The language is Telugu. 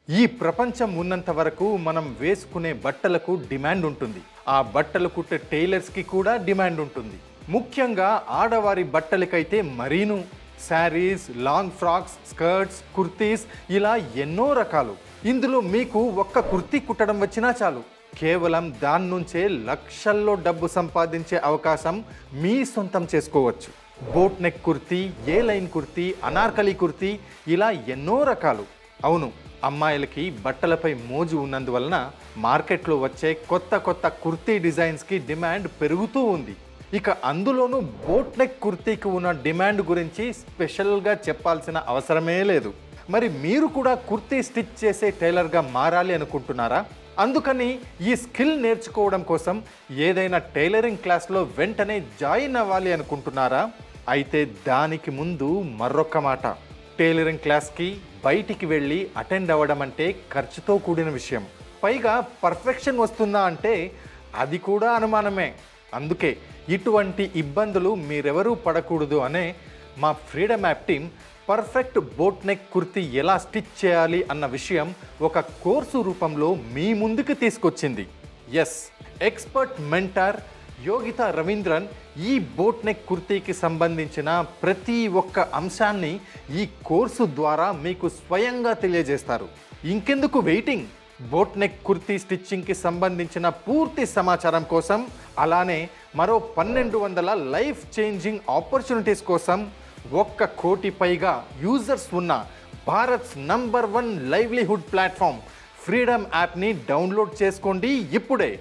ఈ ప్రపంచం ఉన్నంత వరకు మనం వేసుకునే బట్టలకు డిమాండ్ ఉంటుంది. ఆ బట్టలు కుట్టే టైలర్స్కి కూడా డిమాండ్ ఉంటుంది. ముఖ్యంగా ఆడవారి బట్టలకైతే మరీను. Saris, long frocks, skirts, kurtis ఇలా ఎన్నో రకాలు. ఇందులో మీకు ఒక్క కుర్తీ కుట్టడం వచ్చినా చాలు, కేవలం దాని నుంచే లక్షల్లో డబ్బు సంపాదించే అవకాశం మీ సొంతం చేసుకోవచ్చు. బోట్ నెక్ కుర్తీ, ఏ లైన్ కుర్తీ, అనార్కలి కుర్తీ ఇలా ఎన్నో రకాలు. అవును, అమ్మాయిలకి బట్టలపై మోజు ఉన్నందువలన మార్కెట్లో వచ్చే కొత్త కొత్త కుర్తీ డిజైన్స్కి డిమాండ్ పెరుగుతూ ఉంది. ఇక అందులోనూ బోట్ నెక్ కుర్తీకి ఉన్న డిమాండ్ గురించి స్పెషల్గా చెప్పాల్సిన అవసరమే లేదు. మరి మీరు కూడా కుర్తీ స్టిచ్ చేసే టైలర్గా మారాలి అనుకుంటున్నారా? అందుకని ఈ స్కిల్ నేర్చుకోవడం కోసం ఏదైనా టైలరింగ్ క్లాస్లో వెంటనే జాయిన్ అవ్వాలి అనుకుంటున్నారా? అయితే దానికి ముందు మరొక మాట. టైలరింగ్ క్లాస్కి బయటికి వెళ్ళి అటెండ్ అవ్వడం అంటే ఖర్చుతో కూడిన విషయం. పైగా పర్ఫెక్షన్ వస్తుందా అంటే అది కూడా అనుమానమే. అందుకే ఇటువంటి ఇబ్బందులు మీరెవరూ పడకూడదు అనే మా freedom app team perfect boat neck kurti ఎలా స్టిచ్ చేయాలి అన్న విషయం ఒక కోర్సు రూపంలో మీ ముందుకు తీసుకొచ్చింది. Yes, expert mentor Yogita Ravindran ఈ బోట్ నెక్ కుర్తీకి సంబంధించిన ప్రతి ఒక్క అంశాన్ని ఈ కోర్సు ద్వారా మీకు స్వయంగా తెలియజేస్తారు. ఇంకెందుకు వెయిటింగ్? బోట్ నెక్ కుర్తీ స్టిచ్చింగ్కి సంబంధించిన పూర్తి సమాచారం కోసం, అలానే మరో 1200 లైఫ్ చేంజింగ్ ఆపర్చునిటీస్ కోసం 1 కోటి పైగా యూజర్స్ ఉన్న Bharats number 1 livelihood platform freedom యాప్ని డౌన్లోడ్ చేసుకోండి ఇప్పుడే.